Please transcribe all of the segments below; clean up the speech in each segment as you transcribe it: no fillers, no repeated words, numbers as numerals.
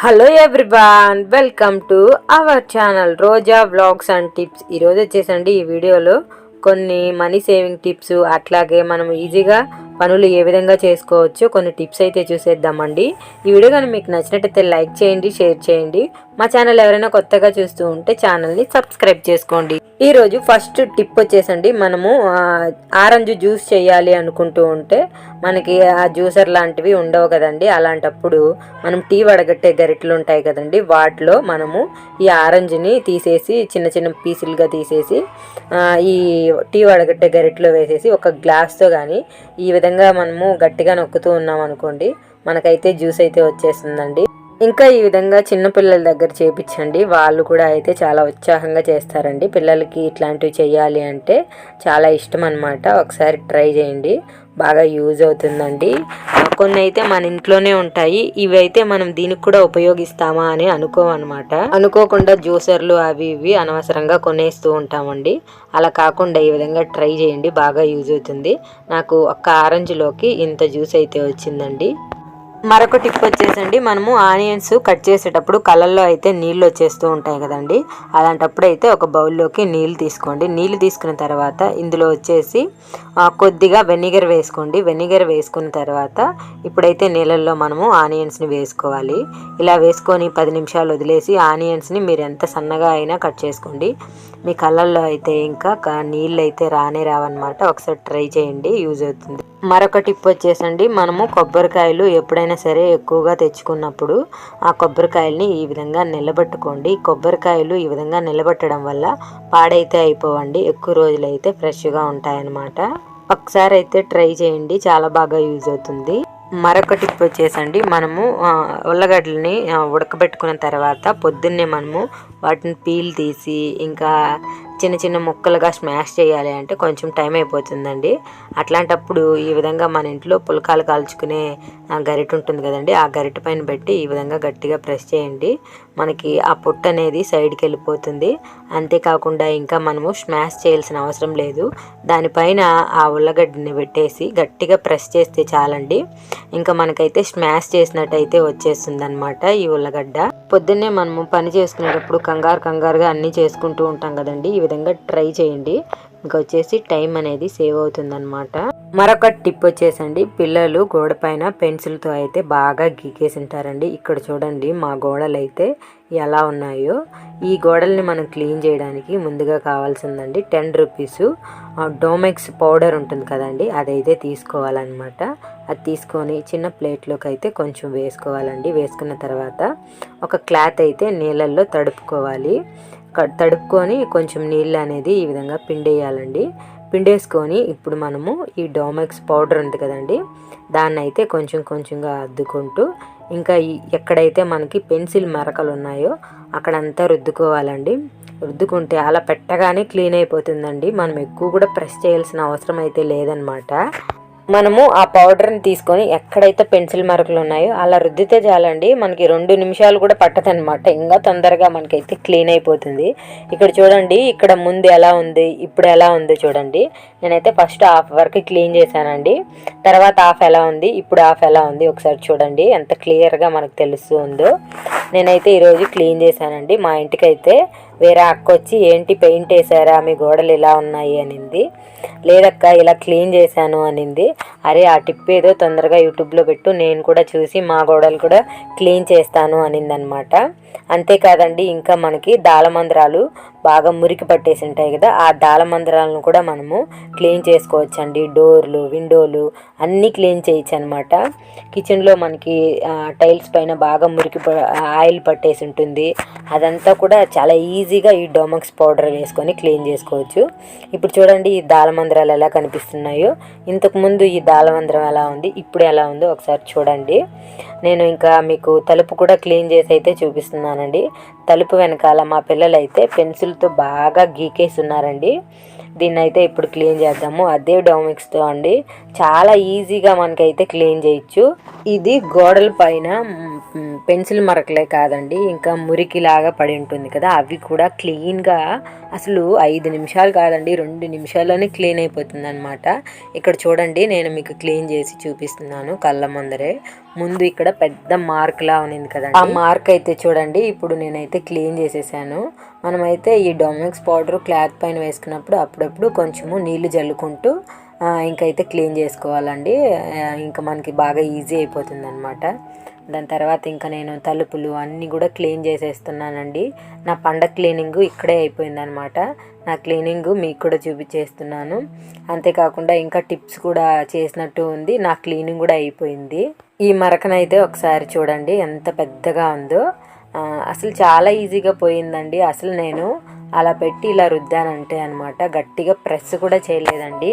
Hello everyone, welcome to our channel Roja vlogs and tips. ఈరోజు వచ్చేసండి ఈ వీడియోలో కొన్ని మనీ సేవింగ్ టిప్స్, అట్లాగే మనం ఈజీగా పనులు ఏ విధంగా చేసుకోవచ్చో కొన్ని టిప్స్ అయితే చూసేద్దామండి. ఈ వీడియో కానీ మీకు నచ్చినట్టయితే లైక్ చేయండి, షేర్ చేయండి. మా ఛానల్ ఎవరైనా కొత్తగా చూస్తూ ఉంటే ఛానల్ని సబ్స్క్రైబ్ చేసుకోండి. ఈరోజు ఫస్ట్ టిప్ వచ్చేసండి, మనము ఆరెంజ్ జ్యూస్ చేయాలి అనుకుంటూ ఉంటే మనకి ఆ జ్యూసర్ లాంటివి ఉండవు కదండి. అలాంటప్పుడు మనం టీ వడగట్టే గరిటెలు ఉంటాయి కదండి, వాటిలో మనము ఈ ఆరెంజ్ని తీసేసి చిన్న చిన్న పీసులుగా తీసేసి ఈ టీ వడగట్టే గరిటెలో వేసేసి ఒక గ్లాస్తో కానీ ఈ విధంగా మనము గట్టిగా నొక్కుతూ ఉన్నాం అనుకోండి, మనకైతే జ్యూస్ అయితే వచ్చేస్తుందండి. ఇంకా ఈ విధంగా చిన్నపిల్లల దగ్గర చేపించండి, వాళ్ళు కూడా అయితే చాలా ఉత్సాహంగా చేస్తారండి. పిల్లలకి ఇట్లాంటివి చేయాలి అంటే చాలా ఇష్టం అన్నమాట. ఒకసారి ట్రై చేయండి, బాగా యూజ్ అవుతుందండి. కొన్ని అయితే మన ఇంట్లోనే ఉంటాయి, ఇవి అయితే మనం దీనికి కూడా ఉపయోగిస్తామా అని అనుకోమన్నమాట. అనుకోకుండా జ్యూసర్లు అవి ఇవి అనవసరంగా కొనేస్తూ ఉంటామండి. అలా కాకుండా ఈ విధంగా ట్రై చేయండి, బాగా యూజ్ అవుతుంది. నాకు ఒక్క ఆరెంజ్లోకి ఇంత జ్యూస్ అయితే వచ్చిందండి. మరొక టిప్ వచ్చేసండి, మనము ఆనియన్స్ కట్ చేసేటప్పుడు కళ్ళల్లో అయితే నీళ్ళు వచ్చేస్తూ ఉంటాయి కదండి. అలాంటప్పుడు అయితే ఒక బౌల్లోకి నీళ్ళు తీసుకోండి. నీళ్ళు తీసుకున్న తర్వాత ఇందులో వచ్చేసి కొద్దిగా వెనిగర్ వేసుకోండి. వెనిగర్ వేసుకున్న తర్వాత ఇప్పుడైతే నీళ్ళల్లో మనము ఆనియన్స్ని వేసుకోవాలి. ఇలా వేసుకొని 10 నిమిషాలు వదిలేసి ఆనియన్స్ని మీరు ఎంత సన్నగా అయినా కట్ చేసుకోండి. మీ కళ్ళల్లో అయితే ఇంకా నీళ్ళు అయితే రావన్నమాట. ఒకసారి ట్రై చేయండి, యూజ్ అవుతుంది. మరొక టిప్ వచ్చేసండి, మనము కొబ్బరికాయలు ఎప్పుడైనా సరే ఎక్కువగా తెచ్చుకున్నప్పుడు ఆ కొబ్బరికాయలని ఈ విధంగా నిలబెట్టుకోండి. కొబ్బరికాయలు ఈ విధంగా నిలబెట్టడం వల్ల పాడైతే అయిపోవండి, ఎక్కువ రోజులు అయితే ఫ్రెష్గా ఉంటాయన్నమాట. ఒకసారి అయితే ట్రై చేయండి, చాలా బాగా యూజ్ అవుతుంది. మరొక టిప్ వచ్చేసండి, మనము ఉల్లగడ్డలని ఉడకబెట్టుకున్న తర్వాత పొద్దున్నే మనము వాటిని పీల్ తీసి ఇంకా చిన్న చిన్న ముక్కలుగా స్మాష్ చేయాలి అంటే కొంచెం టైం అయిపోతుందండి. అట్లాంటప్పుడు ఈ విధంగా మన ఇంట్లో పులకాలు కాల్చుకునే గరిటె ఉంటుంది కదండి, ఆ గరిటె పైన పెట్టి ఈ విధంగా గట్టిగా ప్రెస్ చేయండి. మనకి ఆ పొట్టు అనేది సైడ్కి వెళ్ళిపోతుంది. అంతేకాకుండా ఇంకా మనము స్మాష్ చేయాల్సిన అవసరం లేదు. దానిపైన ఆ ఉల్లగడ్డని పెట్టేసి గట్టిగా ప్రెస్ చేస్తే చాలండి, ఇంకా మనకైతే స్మాష్ చేసినట్టయితే వచ్చేస్తుంది అనమాట ఈ ఉల్లగడ్డ. పొద్దున్నే మనము పని చేసుకునేటప్పుడు కంగారుగా అన్నీ చేసుకుంటూ ఉంటాం కదండి. ఈ విధంగా ట్రై చేయండి, ఇంకా వచ్చేసి టైం అనేది సేవ్ అవుతుందన్నమాట. మరొక టిప్ వచ్చేసండి, పిల్లలు గోడ పైన పెన్సిల్తో అయితే బాగా గీకేసి ఉంటారండి. ఇక్కడ చూడండి మా గోడలు అయితే ఎలా ఉన్నాయో. ఈ గోడల్ని మనం క్లీన్ చేయడానికి ముందుగా కావాల్సిందండి 10 రూపీస్ డోమెక్స్ పౌడర్ ఉంటుంది కదండి, అదైతే తీసుకోవాలన్నమాట. అది తీసుకొని చిన్న ప్లేట్లోకి అయితే కొంచెం వేసుకోవాలండి. వేసుకున్న తర్వాత ఒక క్లాత్ అయితే నీళ్ళల్లో తడుపుకోవాలి. తడుపుకొని కొంచెం నీళ్ళు అనేది ఈ విధంగా పిండేయాలండి. పిండేసుకొని ఇప్పుడు మనము ఈ డోమెక్స్ పౌడర్ ఉంది కదండి, దాన్ని అయితే కొంచెంగా అద్దుకుంటూ ఇంకా ఎక్కడైతే మనకి పెన్సిల్ మరకలు ఉన్నాయో అక్కడంతా రుద్దుకోవాలండి. రుద్దుకుంటే అలా పెట్టగానే క్లీన్ అయిపోతుందండి. మనం ఎక్కువ కూడా ప్రెస్ చేయాల్సిన అవసరం అయితే లేదనమాట. మనము ఆ పౌడర్ని తీసుకొని ఎక్కడైతే పెన్సిల్ మరకలు ఉన్నాయో అలా రుద్దితే చాలండి, మనకి 2 నిమిషాలు కూడా పట్టదనమాట. ఇంకా తొందరగా మనకైతే క్లీన్ అయిపోతుంది. ఇక్కడ చూడండి, ఇక్కడ ముందు ఎలా ఉంది, ఇప్పుడు ఎలా ఉంది చూడండి. నేనైతే ఫస్ట్ హాఫ్ వరకు క్లీన్ చేశానండి, తర్వాత హాఫ్ ఎలా ఉంది, ఇప్పుడు హాఫ్ ఎలా ఉంది ఒకసారి చూడండి, ఎంత క్లియర్గా మనకు తెలుస్తూ ఉందో. నేనైతే ఈరోజు క్లీన్ చేశానండి. మా ఇంటికైతే వేరే అక్క వచ్చి, ఏంటి పెయింట్ వేసారా, మీ గోడలు ఇలా ఉన్నాయి అనింది. లేదక్క ఇలా క్లీన్ చేశాను అనింది. అరే ఆ టిప్ ఏదో తొందరగా యూట్యూబ్లో పెట్టు, నేను కూడా చూసి మా గోడలు కూడా క్లీన్ చేస్తాను అనిందనమాట. అంతేకాదండి, ఇంకా మనకి దాళమందిరాలు బాగా మురికి పట్టేసి ఉంటాయి కదా, ఆ దాళమందిరాలను కూడా మనము క్లీన్ చేసుకోవచ్చండి. డోర్లు, విండోలు అన్నీ క్లీన్ చేయొచ్చు అనమాట. కిచెన్లో మనకి టైల్స్ పైన బాగా మురికి ఆయిల్ పట్టేసి ఉంటుంది, అదంతా కూడా చాలా ఈజీగా ఈ డోమెక్స్ పౌడర్ వేసుకొని క్లీన్ చేసుకోవచ్చు. ఇప్పుడు చూడండి ఈ దాళమందిరాలు ఎలా కనిపిస్తున్నాయో. ఇంతకుముందు ఈ దాళమందిరం ఎలా ఉంది, ఇప్పుడు ఎలా ఉందో ఒకసారి చూడండి. నేను ఇంకా మీకు తలుపు కూడా క్లీన్ చేసి అయితే చూపిస్తున్నానండి. తలుపు వెనకాల మా పిల్లలు అయితే పెన్సిల్తో బాగా గీకేసి ఉన్నారండి. దీన్ని అయితే ఇప్పుడు క్లీన్ చేద్దాము. అదే డోమిక్స్తో అండి, చాలా ఈజీగా మనకైతే క్లీన్ చేయొచ్చు. ఇది గోడల పైన పెన్సిల్ మరకలే కాదండి, ఇంకా మురికిలాగా పడి ఉంటుంది కదా, అవి కూడా క్లీన్గా అసలు 5 నిమిషాలు కాదండి 2 నిమిషాల్లోనే క్లీన్ అయిపోతుంది అనమాట. ఇక్కడ చూడండి, నేను మీకు క్లీన్ చేసి చూపిస్తున్నాను కళ్ళ ముందు ఇక్కడ పెద్ద మార్క్ లా ఉంది కదండి, ఆ మార్క్ అయితే చూడండి ఇప్పుడు నేనైతే క్లీన్ చేసేసాను. మనమైతే ఈ డోమిక్స్ పౌడర్ క్లాత్ పైన వేసుకున్నప్పుడు అప్పుడప్పుడు కొంచెము నీళ్లు జల్లుకుంటూ ఇంకైతే క్లీన్ చేసుకోవాలండి. ఇంకా మనకి బాగా ఈజీ అయిపోతుంది అనమాట. దాని తర్వాత ఇంకా నేను తలుపులు అన్నీ కూడా క్లీన్ చేసేస్తున్నానండి. నా పండగ క్లీనింగ్ ఇక్కడే అయిపోయిందనమాట. నా క్లీనింగ్ మీకు కూడా చూపించేస్తున్నాను. అంతేకాకుండా ఇంకా టిప్స్ కూడా చేసినట్టు ఉంది. నా క్లీనింగ్ కూడా అయిపోయింది. ఈ మరకనైతే ఒకసారి చూడండి ఎంత పెద్దగా ఉందో. అసలు చాలా ఈజీగా పోయిందండి. అసలు నేను అలా పెట్టి ఇలా రుద్దానంటే అనమాట, గట్టిగా ప్రెస్ కూడా చేయలేదండి,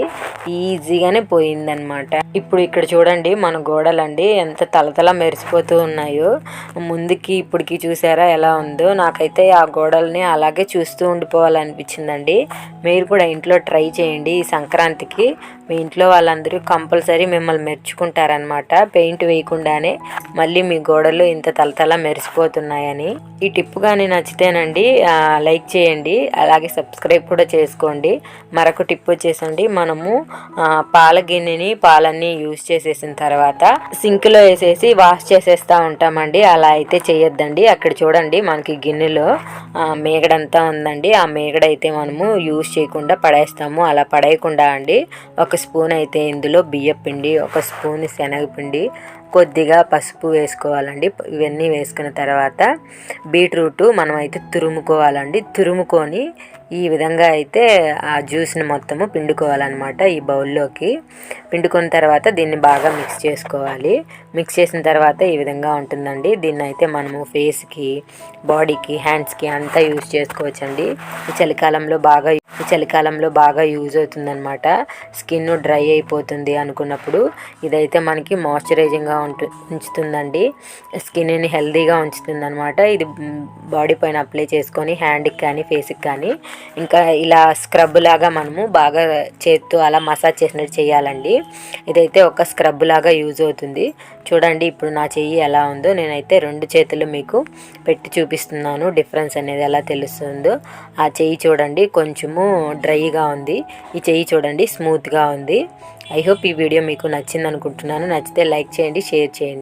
ఈజీగానే పోయిందనమాట. ఇప్పుడు ఇక్కడ చూడండి మన గోడలండి ఎంత తలతల మెరిసిపోతూ ఉన్నాయో. ముందుకి ఇప్పటికి చూసారా ఎలా ఉందో. నాకైతే ఆ గోడల్ని అలాగే చూస్తూ ఉండిపోవాలనిపించిందండి. మీరు కూడా ఇంట్లో ట్రై చేయండి. ఈ సంక్రాంతికి మీ ఇంట్లో వాళ్ళందరూ కంపల్సరీ మిమ్మల్ని మెచ్చుకుంటారనమాట. పెయింట్ వేయకుండానే మళ్ళీ మీ గోడలు ఇంత తలతల మెరిసిపోతున్నాయని. ఈ టిప్ కానీ నచ్చితేనండి లైక్ చేయండి, అలాగే సబ్స్క్రైబ్ కూడా చేసుకోండి. మరొక టిప్ వచ్చేసండి, మనము పాల గిన్నెని పాలన్నీ యూజ్ చేసేసిన తర్వాత సింక్లో వేసేసి వాష్ చేసేస్తూ ఉంటామండి. అలా అయితే చేయొద్దండి. అక్కడ చూడండి మనకి గిన్నెలో మేగడంతా ఉందండి. ఆ మేగడ అయితే మనము యూజ్ చేయకుండా పడేస్తాము. అలా పడేయకుండా అండి ఒక స్పూన్ అయితే ఇందులో బియ్యపిండి, ఒక స్పూన్ శనగపిండి, కొద్దిగా పసుపు వేసుకోవాలండి. ఇవన్నీ వేసుకున్న తర్వాత బీట్రూట్ మనం అయితే తురుముకోవాలండి. తురుముకొని ఈ విధంగా అయితే ఆ జ్యూస్ని మొత్తము పిండుకోవాలన్నమాట. ఈ బౌల్లోకి పిండుకున్న తర్వాత దీన్ని బాగా మిక్స్ చేసుకోవాలి. మిక్స్ చేసిన తర్వాత ఈ విధంగా ఉంటుందండి. దీన్ని అయితే మనము ఫేస్కి, బాడీకి, హ్యాండ్స్కి అంతా యూజ్ చేసుకోవచ్చండి. ఈ చలికాలంలో బాగా యూజ్ అవుతుందన్నమాట. స్కిన్ డ్రై అయిపోతుంది అనుకున్నప్పుడు ఇదైతే మనకి మాయిశ్చరైజింగ్గా ఉంచుతుందండి. స్కిన్ని హెల్తీగా ఉంచుతుంది అనమాట. ఇది బాడీ పైన అప్లై చేసుకొని హ్యాండ్కి కానీ ఫేస్కి కానీ ఇంకా ఇలా స్క్రబ్ లాగా మనము బాగా చేత్తో అలా మసాజ్ చేసినట్టు చేయాలండి. ఇదైతే ఒక స్క్రబ్ లాగా యూజ్ అవుతుంది. చూడండి ఇప్పుడు నా చెయ్యి ఎలా ఉందో. నేనైతే 2 చేతులు మీకు పెట్టి చూపిస్తున్నాను, డిఫరెన్స్ అనేది ఎలా తెలుస్తుందో. ఆ చెయ్యి చూడండి కొంచెము డ్రైగా ఉంది, ఈ చెయ్యి చూడండి స్మూత్గా ఉంది. ఐ హోప్ ఈ వీడియో మీకు నచ్చింది అనుకుంటున్నాను. నచ్చితే లైక్ చేయండి, షేర్ చేయండి.